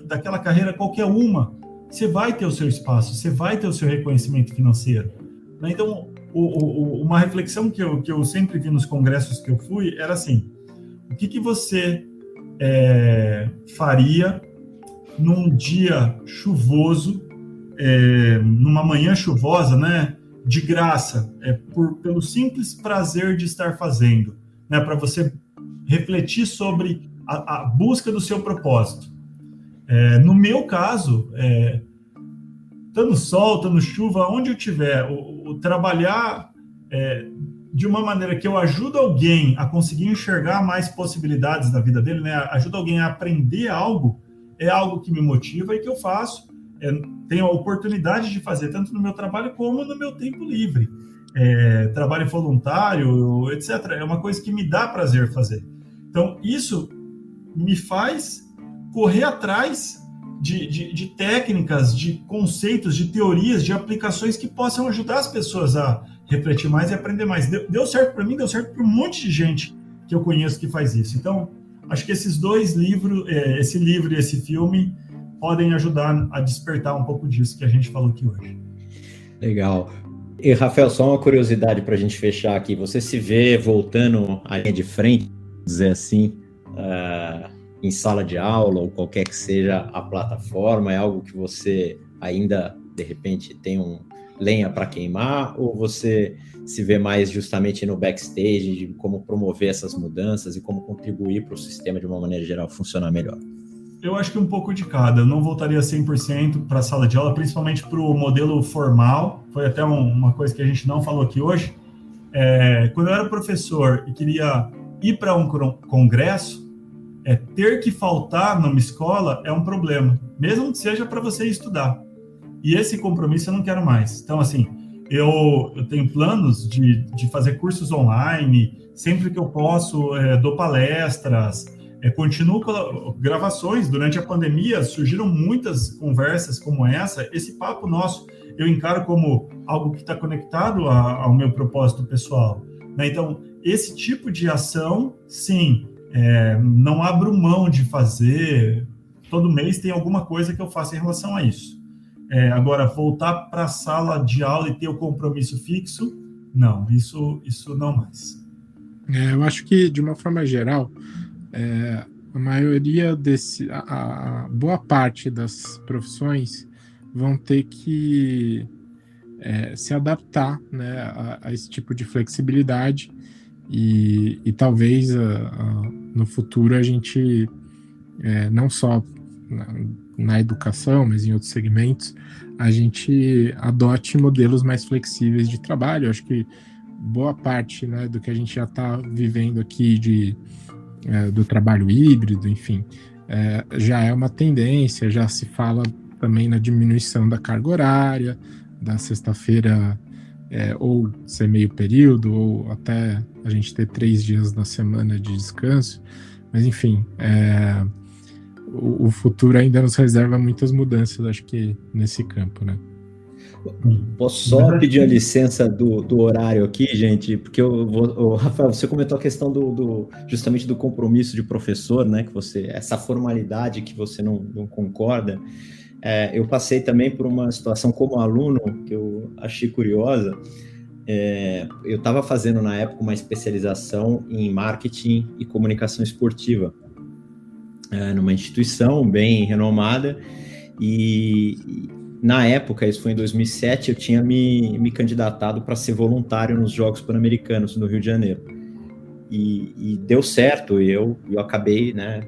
daquela carreira, qualquer uma, você vai ter o seu espaço, você vai ter o seu reconhecimento financeiro. Né? Então, uma reflexão que eu sempre vi nos congressos que eu fui era assim: o que você faria num dia chuvoso, numa manhã chuvosa, né, de graça, pelo simples prazer de estar fazendo, né, para você refletir sobre a busca do seu propósito. No meu caso, tanto sol, tanto chuva, onde eu estiver, o trabalhar de uma maneira que eu ajudo alguém a conseguir enxergar mais possibilidades da vida dele, né, ajuda alguém a aprender algo, é algo que me motiva e que eu faço. Tenho a oportunidade de fazer tanto no meu trabalho como no meu tempo livre. Trabalho voluntário, etc. É uma coisa que me dá prazer fazer. Então, isso me faz correr atrás de técnicas, de conceitos, de teorias, de aplicações que possam ajudar as pessoas a refletir mais e aprender mais. Deu certo para mim, deu certo para um monte de gente que eu conheço que faz isso. Então, acho que esses dois livros, esse livro e esse filme, podem ajudar a despertar um pouco disso que a gente falou aqui hoje.
Legal. E, Rafael, só uma curiosidade para a gente fechar aqui. Você se vê voltando à linha de frente, dizer assim, em sala de aula ou qualquer que seja a plataforma? É algo que você ainda, de repente, tem lenha para queimar? Ou você se vê mais justamente no backstage de como promover essas mudanças e como contribuir para o sistema, de uma maneira geral, funcionar melhor?
Eu acho que um pouco de cada. Eu não voltaria 100% para a sala de aula, principalmente para o modelo formal. Foi até uma coisa que a gente não falou aqui hoje. Quando eu era professor e queria ir para um congresso, ter que faltar numa escola é um problema, mesmo que seja para você estudar. E esse compromisso eu não quero mais. Então, assim, eu tenho planos de fazer cursos online, sempre que eu posso, dou palestras, continuo com gravações. Durante a pandemia surgiram muitas conversas como essa. Esse papo nosso eu encaro como algo que está conectado ao meu propósito pessoal, né? Então, esse tipo de ação, sim, não abro mão de fazer. Todo mês tem alguma coisa que eu faço em relação a isso. Agora, voltar para a sala de aula e ter o compromisso fixo, não, isso não mais.
Eu acho que, de uma forma geral, a maioria a boa parte das profissões vão ter que se adaptar, né, a esse tipo de flexibilidade e talvez no futuro a gente, não só na educação, mas em outros segmentos, a gente adote modelos mais flexíveis de trabalho. Eu acho que boa parte, né, do que a gente já está vivendo aqui do trabalho híbrido, enfim, já é uma tendência. Já se fala também na diminuição da carga horária, da sexta-feira ou ser meio período, ou até a gente ter 3 dias na semana de descanso. Mas, enfim, o futuro ainda nos reserva muitas mudanças, acho que, nesse campo, né?
Posso só pedir a licença do horário aqui, gente, porque Rafael, você comentou a questão justamente do compromisso de professor, né, essa formalidade que você não concorda. Eu passei também por uma situação como aluno que eu achei curiosa. Eu estava fazendo na época uma especialização em marketing e comunicação esportiva, numa instituição bem renomada, e na época, isso foi em 2007, eu tinha me candidatado para ser voluntário nos Jogos Pan-Americanos no Rio de Janeiro. e deu certo, e eu acabei, né,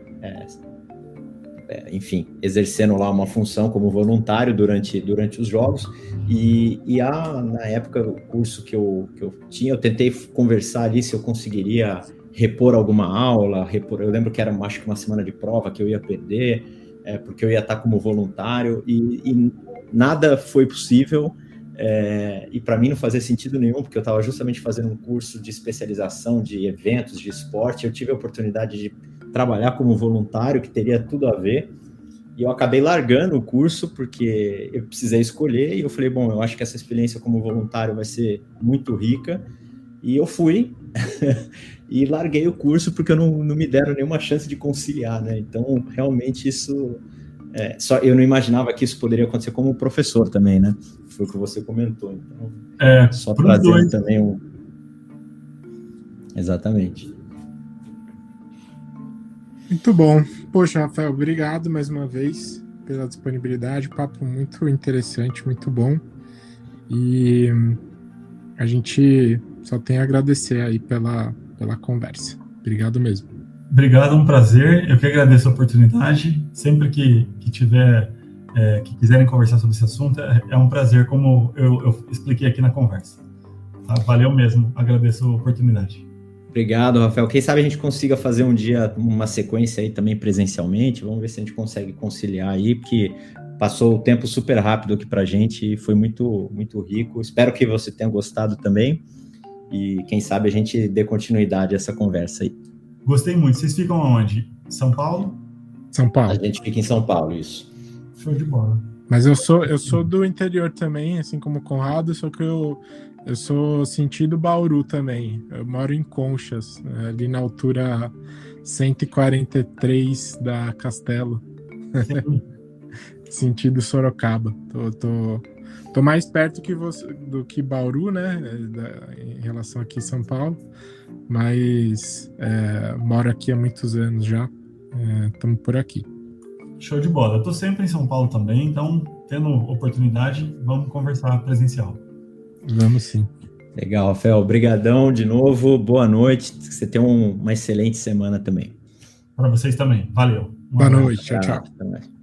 enfim, exercendo lá uma função como voluntário durante os jogos, na época, o curso que eu tinha, eu tentei conversar ali se eu conseguiria repor alguma aula, eu lembro que era, acho que uma semana de prova que eu ia perder, porque eu ia estar como voluntário, e nada foi possível, e para mim não fazia sentido nenhum, porque eu estava justamente fazendo um curso de especialização de eventos, de esporte, eu tive a oportunidade de trabalhar como voluntário, que teria tudo a ver, e eu acabei largando o curso, porque eu precisei escolher, e eu falei, bom, eu acho que essa experiência como voluntário vai ser muito rica, e eu fui, e larguei o curso, porque eu não me deram nenhuma chance de conciliar, né? Então, realmente, isso... eu não imaginava que isso poderia acontecer como professor também, né? Foi o que você comentou. Então, só trazendo também Exatamente.
Muito bom. Poxa, Rafael, obrigado mais uma vez pela disponibilidade. Papo muito interessante, muito bom. E a gente só tem a agradecer aí pela conversa. Obrigado mesmo.
Obrigado, um prazer. Eu que agradeço a oportunidade. Sempre que tiver, que quiserem conversar sobre esse assunto, é um prazer, como eu expliquei aqui na conversa. Tá? Valeu mesmo, agradeço a oportunidade.
Obrigado, Rafael. Quem sabe a gente consiga fazer um dia uma sequência aí também presencialmente. Vamos ver se a gente consegue conciliar aí, porque passou o tempo super rápido aqui pra gente e foi muito, muito rico. Espero que você tenha gostado também e quem sabe a gente dê continuidade a essa conversa aí.
Gostei muito. Vocês ficam onde? São Paulo?
São Paulo.
A gente fica em São Paulo, isso.
Show de bola.
Mas eu sou do interior também, assim como o Conrado, só que eu sou sentido Bauru também. Eu moro em Conchas, ali na altura 143 da Castelo. Sentido Sorocaba. Tô mais perto do que Bauru, né? Em relação aqui em São Paulo. Mas moro aqui há muitos anos já. Estamos por aqui.
Show de bola. Eu tô sempre em São Paulo também, então, tendo oportunidade, vamos conversar presencial.
Vamos sim.
Legal, Rafael. Obrigadão de novo. Boa noite. Você tenha uma excelente semana também.
Para vocês também. Valeu.
Boa noite. Tchau, tchau.
Até mais.